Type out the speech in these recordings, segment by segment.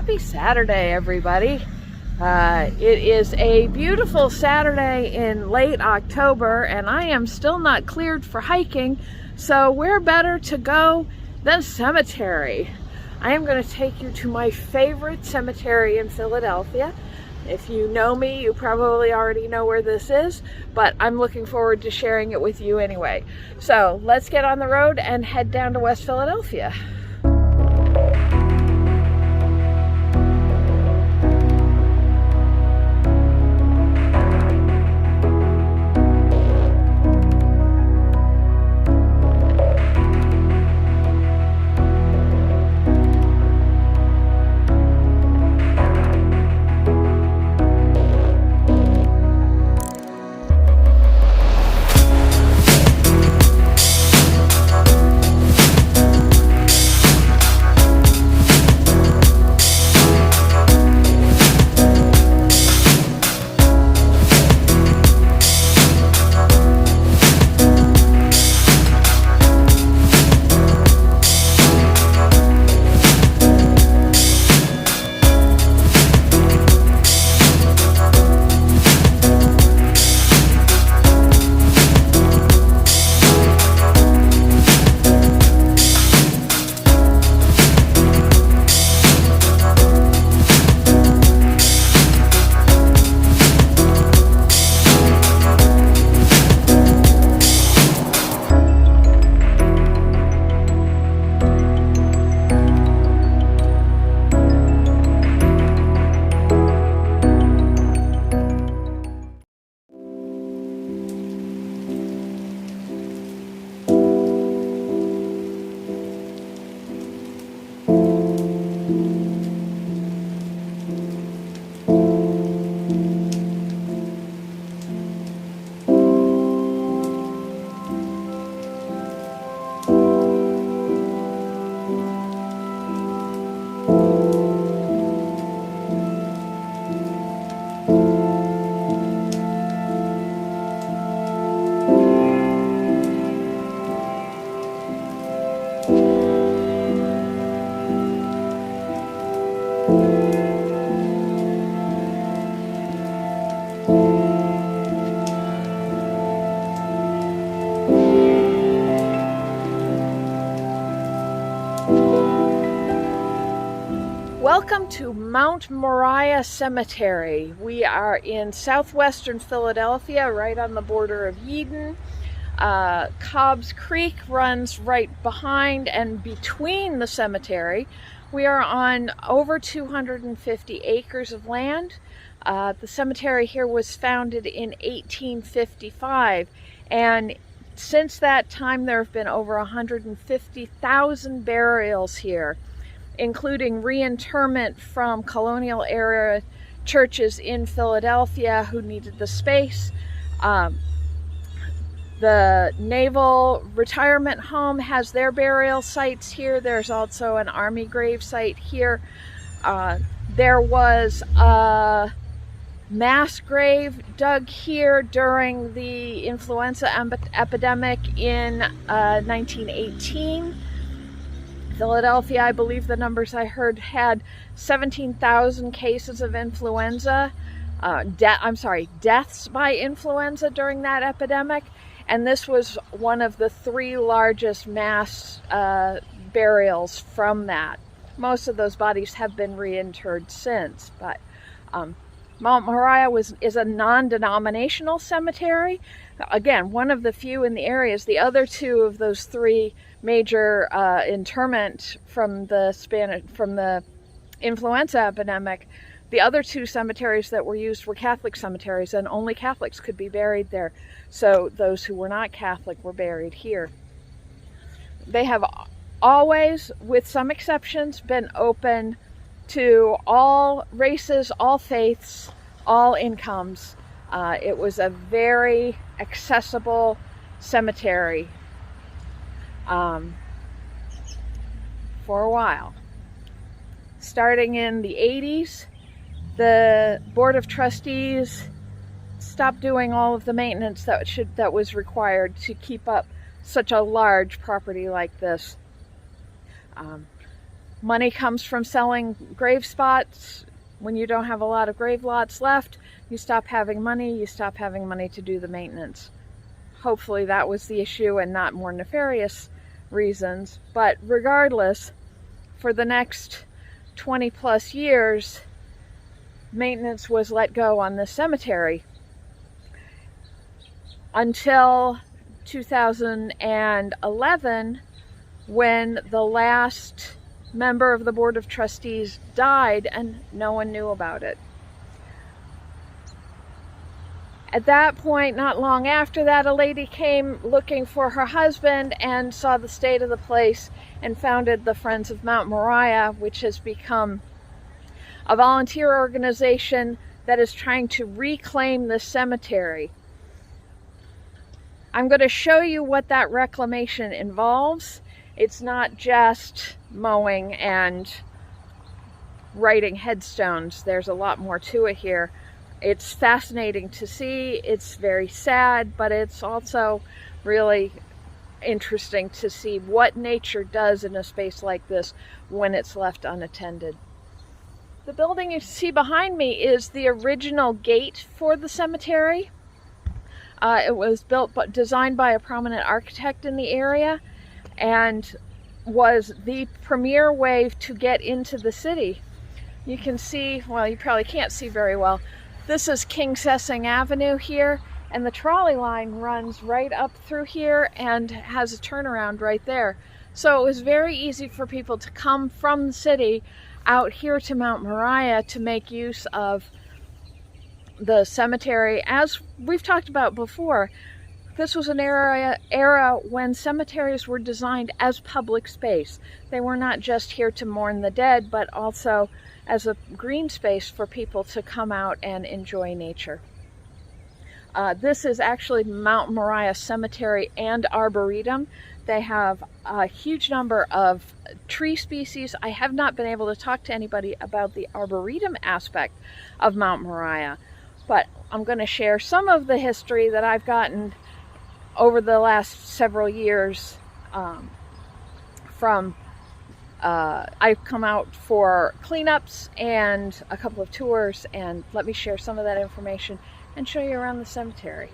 Happy Saturday, everybody. It is a beautiful Saturday in late October, and I am still not cleared for hiking, so where better to go than cemetery? I am going to take you to my favorite cemetery in Philadelphia. If you know me, you probably already know where this is, but I'm looking forward to sharing it with you anyway. So let's get on the road and head down to West Philadelphia. Welcome to Mount Moriah Cemetery. We are in southwestern Philadelphia, right on the border of Eden. Cobb's Creek runs right behind and between the cemetery. We are on over 250 acres of land. The cemetery here was founded in 1855, and since that time there have been over 150,000 burials here, including reinterment from colonial era churches in Philadelphia who needed the space. The Naval Retirement Home has their burial sites here. There's also an Army grave site here. There was a mass grave dug here during the influenza epidemic in 1918. Philadelphia, I believe the numbers I heard, had 17,000 cases of influenza, deaths by influenza during that epidemic, and this was one of the 3 largest mass burials from that. Most of those bodies have been reinterred since, but Mount Moriah is a non-denominational cemetery. Again, one of the few in the areas. The other 2 of those 3 major interment from the influenza epidemic, the other 2 cemeteries that were used were Catholic cemeteries, and only Catholics could be buried there. So those who were not Catholic were buried here. They have always, with some exceptions, been open to all races, all faiths, all incomes. It was a very accessible cemetery for a while. Starting in the 80s, the Board of Trustees stopped doing all of the maintenance that was required to keep up such a large property like this. Money comes from selling grave spots. When you don't have a lot of grave lots left, you stop having money. You stop having money to do the maintenance. Hopefully that was the issue and not more nefarious reasons. But regardless, for the next 20 plus years, maintenance was let go on this cemetery until 2011, when the last member of the Board of Trustees died and no one knew about it. At that point, not long after that, a lady came looking for her husband and saw the state of the place and founded the Friends of Mount Moriah, which has become a volunteer organization that is trying to reclaim the cemetery. I'm going to show you what that reclamation involves. It's not just mowing and writing headstones. There's a lot more to it here. It's fascinating to see. It's very sad, but it's also really interesting to see what nature does in a space like this when it's left unattended. The building you see behind me is the original gate for the cemetery. It was designed by a prominent architect in the area and was the premier way to get into the city. You can see, well, you probably can't see very well. This is King Sessing Avenue here, and the trolley line runs right up through here and has a turnaround right there. So it was very easy for people to come from the city out here to Mount Moriah to make use of the cemetery. As we've talked about before, this was an era when cemeteries were designed as public space. They were not just here to mourn the dead, but also as a green space for people to come out and enjoy nature. This is actually Mount Moriah Cemetery and Arboretum. They have a huge number of tree species. I have not been able to talk to anybody about the Arboretum aspect of Mount Moriah, but I'm going to share some of the history that I've gotten over the last several years I've come out for cleanups and a couple of tours, and let me share some of that information and show you around the cemetery.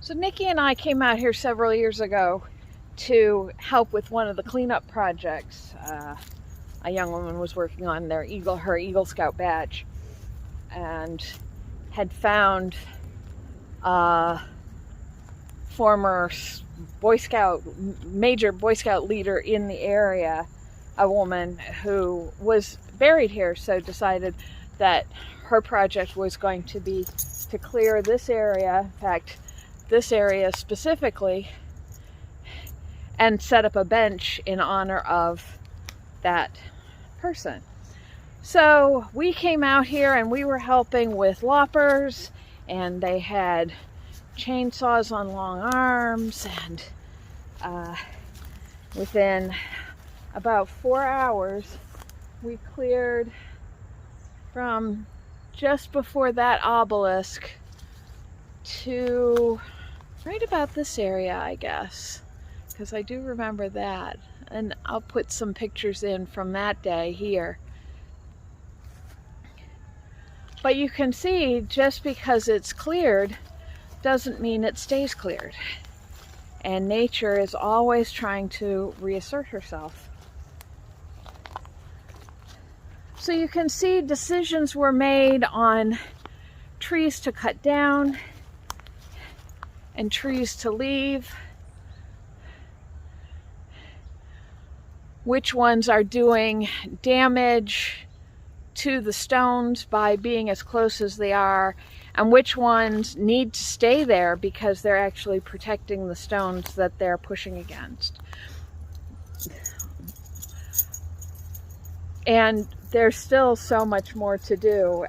So Nikki and I came out here several years ago to help with one of the cleanup projects. A young woman was working on her Eagle Scout badge, and had found a former major Boy Scout leader in the area, a woman who was buried here, so decided that her project was going to be to clear this area. In fact, this area specifically, and set up a bench in honor of that person. So we came out here and we were helping with loppers, and they had chainsaws on long arms, and within about 4 hours we cleared from just before that obelisk to right about this area, I guess, because I do remember that, and I'll put some pictures in from that day here. But you can see, just because it's cleared doesn't mean it stays cleared, and nature is always trying to reassert herself. So you can see decisions were made on trees to cut down and trees to leave, which ones are doing damage to the stones by being as close as they are, and which ones need to stay there because they're actually protecting the stones that they're pushing against. And there's still so much more to do.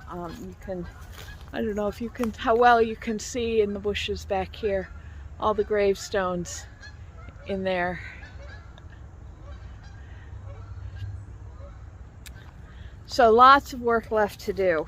I don't know if you can, how well you can see in the bushes back here, all the gravestones in there. So lots of work left to do.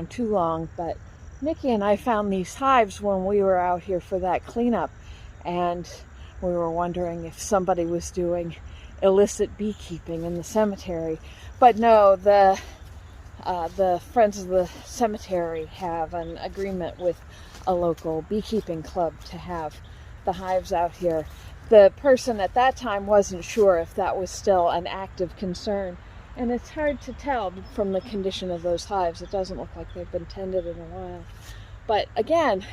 Too long, but Nikki and I found these hives when we were out here for that cleanup, and we were wondering if somebody was doing illicit beekeeping in the cemetery. But no, the Friends of the Cemetery have an agreement with a local beekeeping club to have the hives out here. the person at that time wasn't sure if that was still an active concern. And it's hard to tell from the condition of those hives. It doesn't look like they've been tended in a while. But again,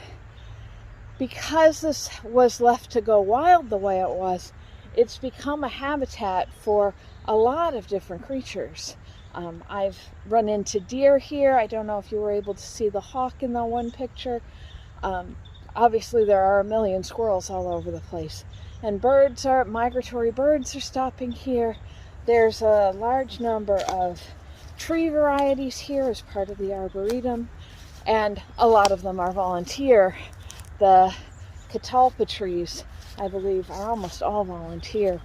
because this was left to go wild the way it was, it's become a habitat for a lot of different creatures. I've run into deer here. I don't know if you were able to see the hawk in the one picture. Obviously there are a million squirrels all over the place. And migratory birds are stopping here. There's a large number of tree varieties here as part of the Arboretum, and a lot of them are volunteer. The catalpa trees, I believe, are almost all volunteer.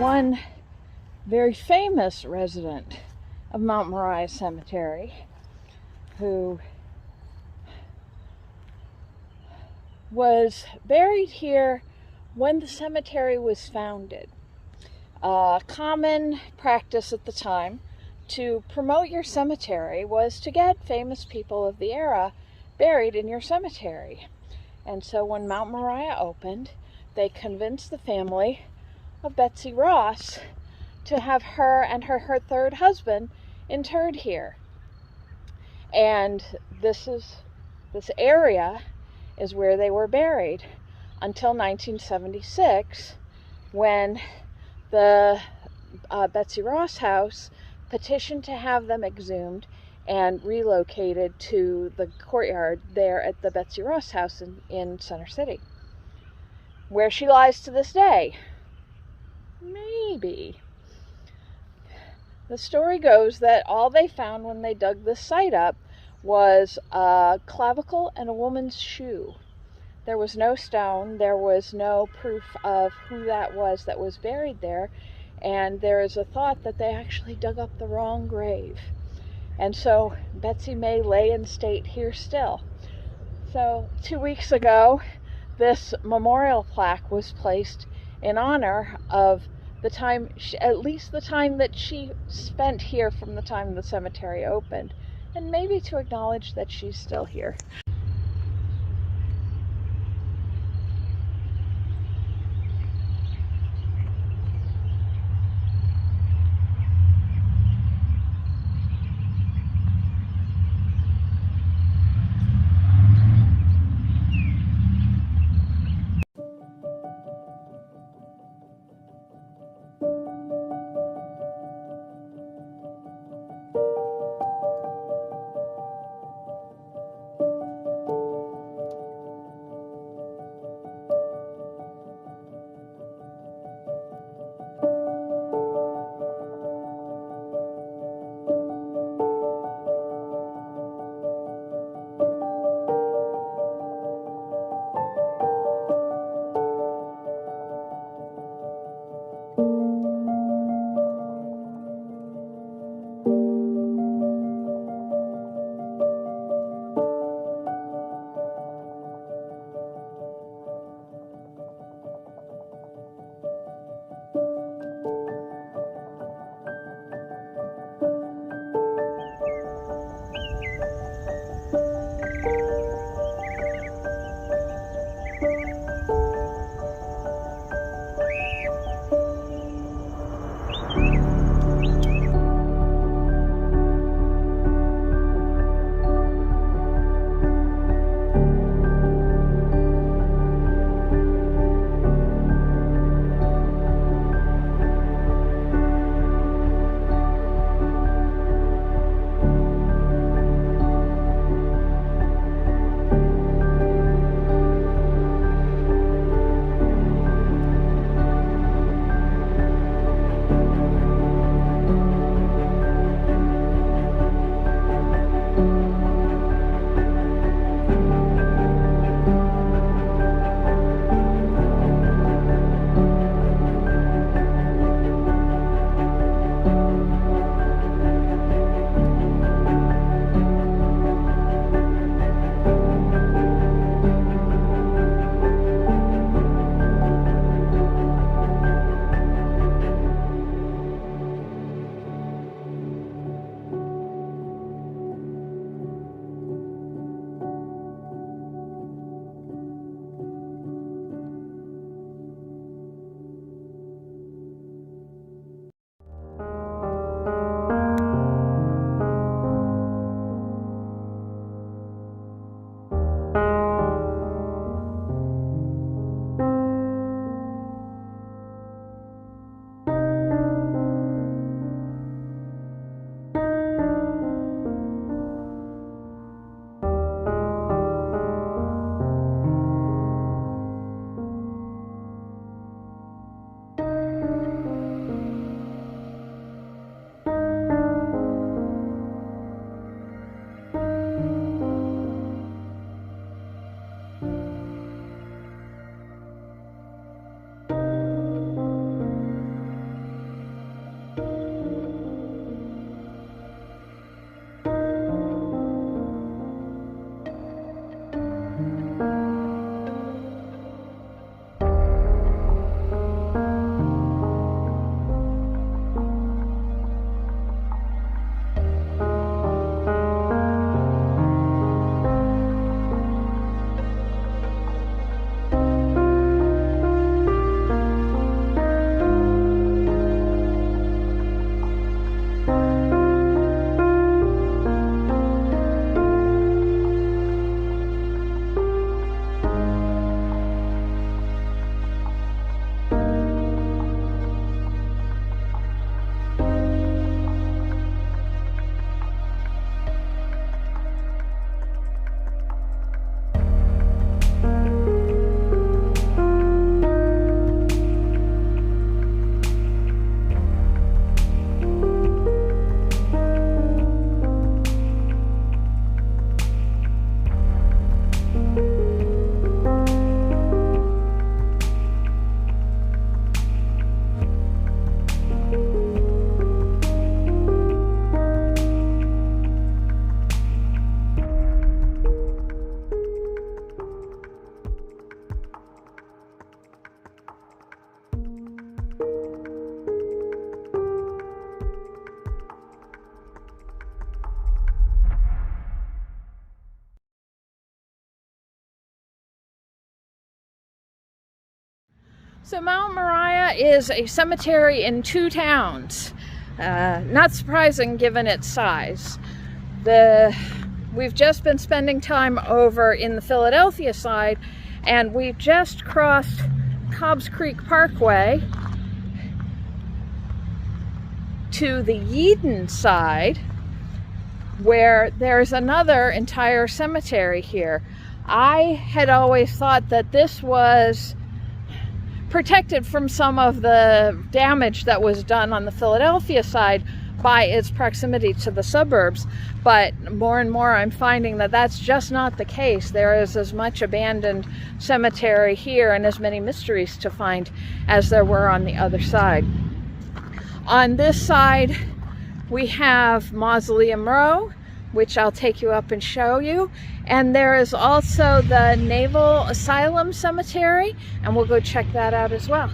One very famous resident of Mount Moriah Cemetery who was buried here when the cemetery was founded. A common practice at the time to promote your cemetery was to get famous people of the era buried in your cemetery. And so when Mount Moriah opened, they convinced the family of Betsy Ross to have her and her third husband interred here. And this area is where they were buried until 1976, when the Betsy Ross house petitioned to have them exhumed and relocated to the courtyard there at the Betsy Ross house in Center City, where she lies to this day. Maybe. The story goes that all they found when they dug this site up was a clavicle and a woman's shoe. There was no stone, there was no proof of who that was buried there, and there is a thought that they actually dug up the wrong grave. And so Betsy may lay in state here still. So 2 weeks ago, this memorial plaque was placed in honor of the time, at least the time that she spent here from the time the cemetery opened, and maybe to acknowledge that she's still here. So Mount Moriah is a cemetery in 2 towns. Not surprising given its size. We've just been spending time over in the Philadelphia side, and we've just crossed Cobbs Creek Parkway to the Yeadon side, where there's another entire cemetery here. I had always thought that this was protected from some of the damage that was done on the Philadelphia side by its proximity to the suburbs, but more and more I'm finding that that's just not the case. There is as much abandoned cemetery here and as many mysteries to find as there were on the other side. On this side we have Mausoleum Row, which I'll take you up and show you. And there is also the Naval Asylum Cemetery, and we'll go check that out as well.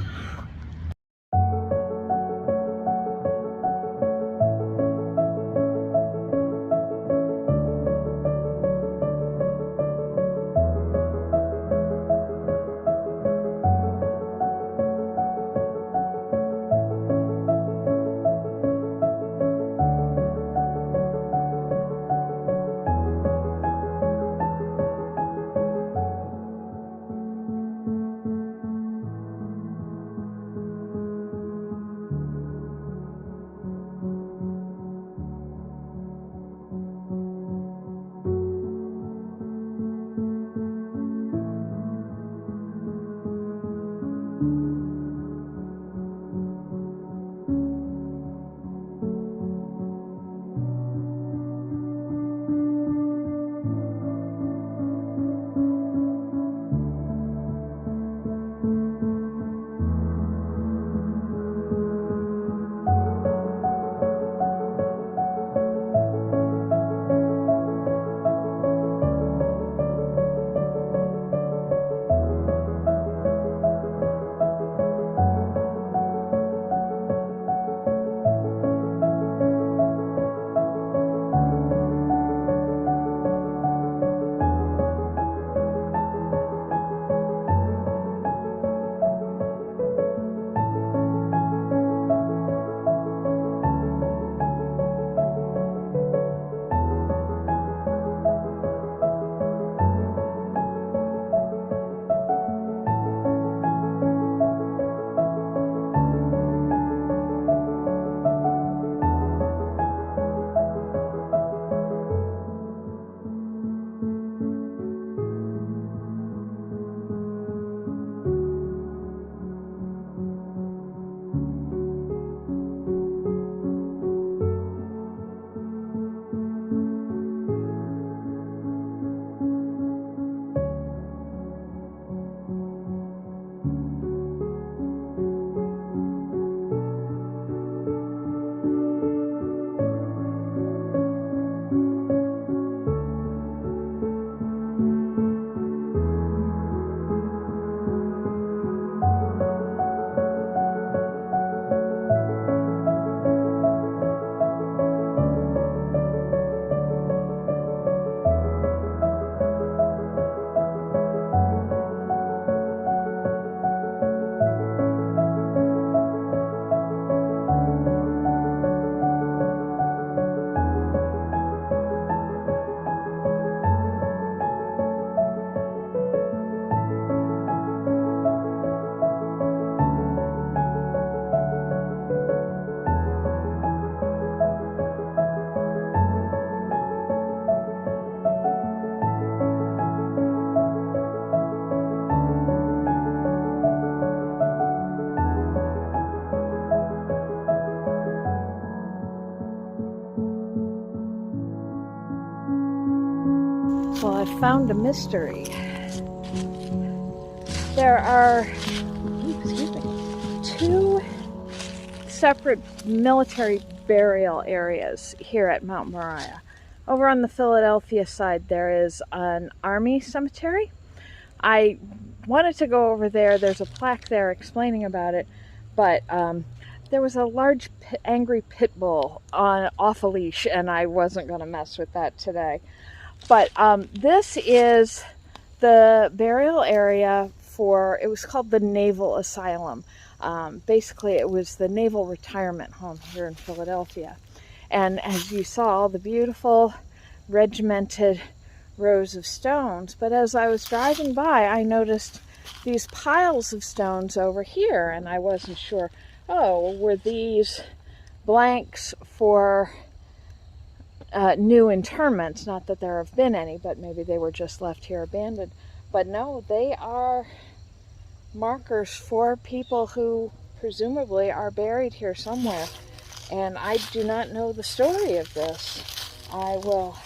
Well, I found a mystery. There are, two separate military burial areas here at Mount Moriah. Over on the Philadelphia side, there is an Army cemetery. I wanted to go over there. There's a plaque there explaining about it, but there was a large angry pit bull off a leash, and I wasn't going to mess with that today. But this is the burial area it was called the Naval Asylum. Basically, it was the Naval Retirement Home here in Philadelphia. And as you saw, the beautiful regimented rows of stones. But as I was driving by, I noticed these piles of stones over here, and I wasn't sure, oh, were these blanks for new interments? Not that there have been any, but maybe they were just left here abandoned. But no, they are markers for people who presumably are buried here somewhere. And I do not know the story of this. I will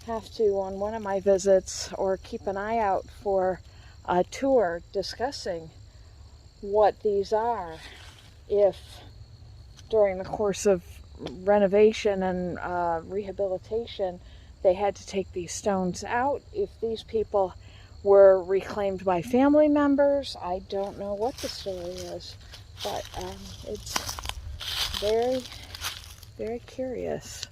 have to, on one of my visits, or keep an eye out for a tour discussing what these are, if during the course of renovation and rehabilitation they had to take these stones out, if these people were reclaimed by family members. I don't know what the story is, but it's very, very curious.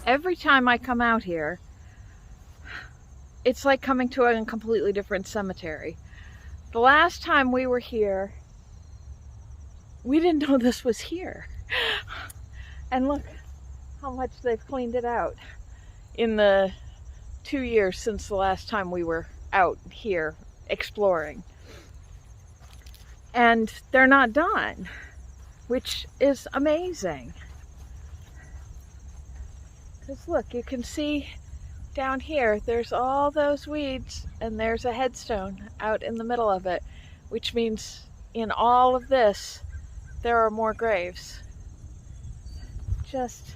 Every time I come out here, it's like coming to a completely different cemetery. The last time we were here, we didn't know this was here. And look how much they've cleaned it out in the 2 years since the last time we were out here exploring. And they're not done, which is amazing. Because look, you can see down here, there's all those weeds, and there's a headstone out in the middle of it, which means in all of this, there are more graves. Just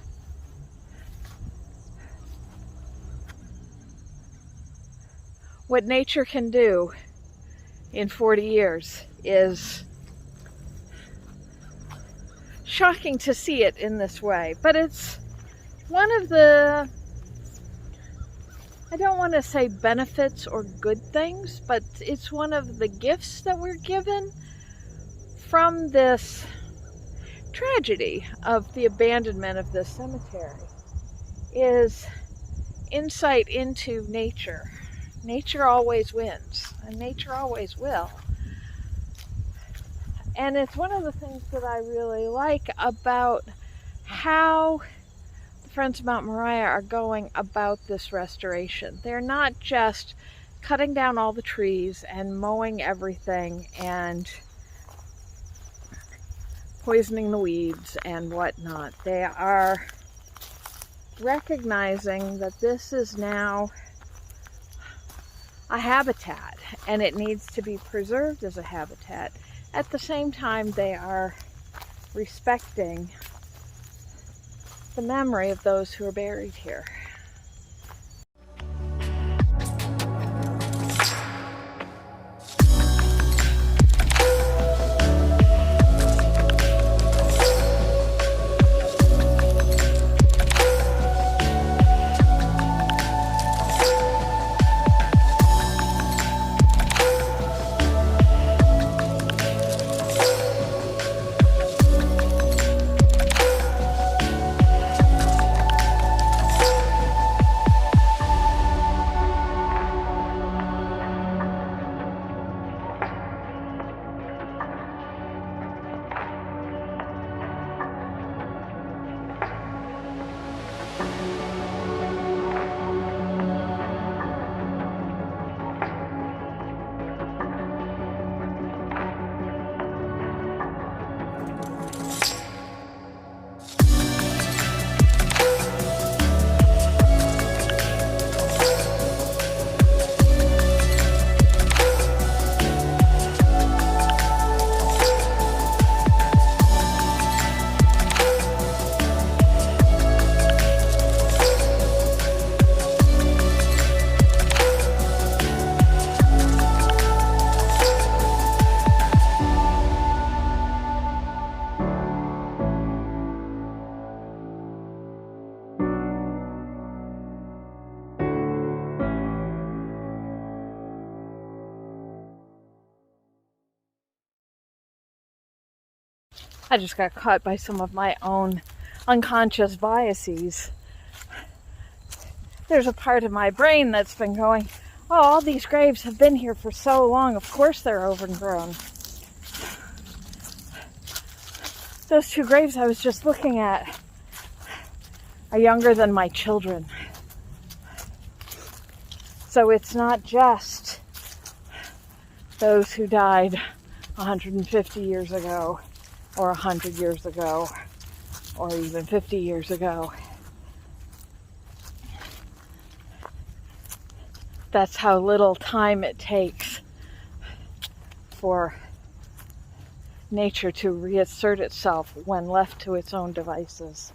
what nature can do in 40 years is shocking to see it in this way. But it's one of the, I don't want to say benefits or good things, but it's one of the gifts that we're given from this tragedy of the abandonment of this cemetery, is insight into nature. Nature always wins, and nature always will. And it's one of the things that I really like about how Friends of Mount Moriah are going about this restoration. They're not just cutting down all the trees and mowing everything and poisoning the weeds and whatnot. They are recognizing that this is now a habitat and it needs to be preserved as a habitat. At the same time, they are respecting the memory of those who are buried here. I just got caught by some of my own unconscious biases. There's a part of my brain that's been going, oh, all these graves have been here for so long, of course they're overgrown. Those two graves I was just looking at are younger than my children. So it's not just those who died 150 years ago, or 100 years ago, or even 50 years ago. That's how little time it takes for nature to reassert itself when left to its own devices.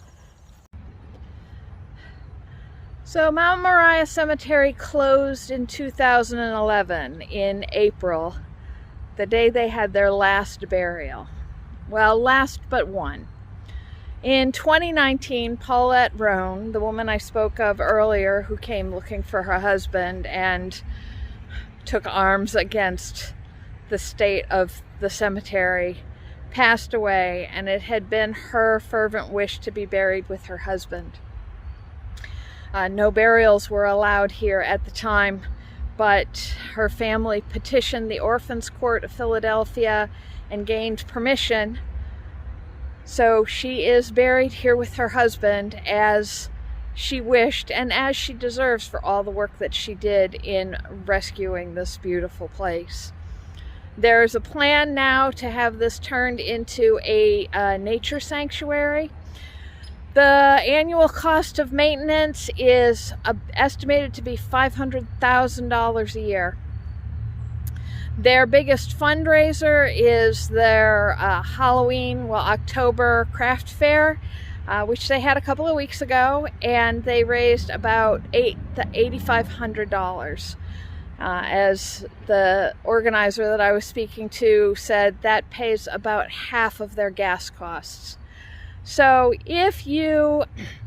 So Mount Moriah Cemetery closed in 2011 in April, the day they had their last burial. Well, last but one. In 2019, Paulette Roan, the woman I spoke of earlier who came looking for her husband and took arms against the state of the cemetery, passed away, and it had been her fervent wish to be buried with her husband. No burials were allowed here at the time, but her family petitioned the Orphans Court of Philadelphia and gained permission. So she is buried here with her husband as she wished and as she deserves for all the work that she did in rescuing this beautiful place. There's a plan now to have this turned into a nature sanctuary. The annual cost of maintenance is estimated to be $500,000 a year. Their biggest fundraiser is their October craft fair, which they had a couple of weeks ago, and they raised about $8,500. As the organizer that I was speaking to said, that pays about half of their gas costs. So if you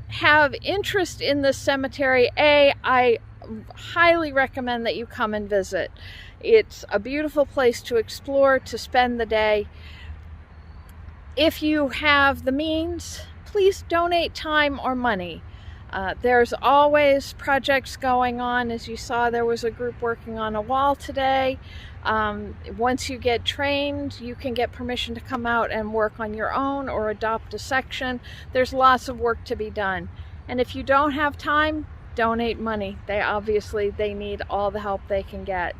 have interest in this cemetery, I highly recommend that you come and visit. It's a beautiful place to explore, to spend the day. If you have the means, please donate time or money. There's always projects going on. As you saw, there was a group working on a wall today. Once you get trained, you can get permission to come out and work on your own or adopt a section. There's lots of work to be done. And if you don't have time, donate money. They need all the help they can get.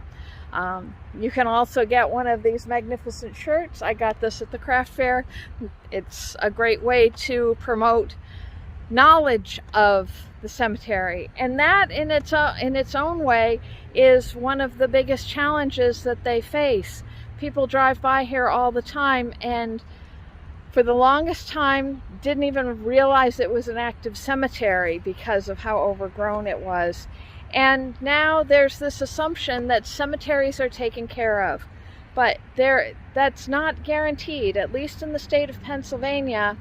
You can also get one of these magnificent shirts. I got this at the craft fair. It's a great way to promote knowledge of the cemetery, and that in its own way is one of the biggest challenges that they face. People drive by here all the time and for the longest time didn't even realize it was an active cemetery because of how overgrown it was. And now there's this assumption that cemeteries are taken care of, but that's not guaranteed. At least in the state of Pennsylvania,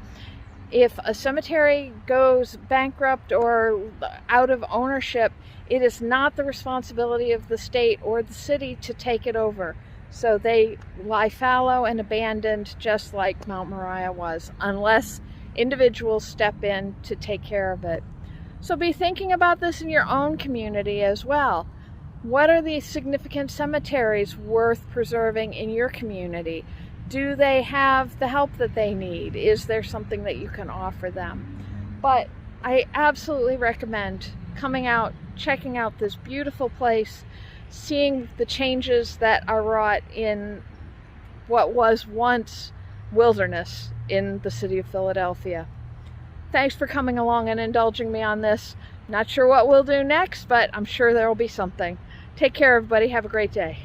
if a cemetery goes bankrupt or out of ownership, it is not the responsibility of the state or the city to take it over. So they lie fallow and abandoned, just like Mount Moriah was, unless individuals step in to take care of it. So be thinking about this in your own community as well. What are the significant cemeteries worth preserving in your community? Do they have the help that they need? Is there something that you can offer them? But I absolutely recommend coming out, checking out this beautiful place, seeing the changes that are wrought in what was once wilderness in the city of Philadelphia. Thanks for coming along and indulging me on this. Not sure what we'll do next, but I'm sure there will be something. Take care, everybody. Have a great day.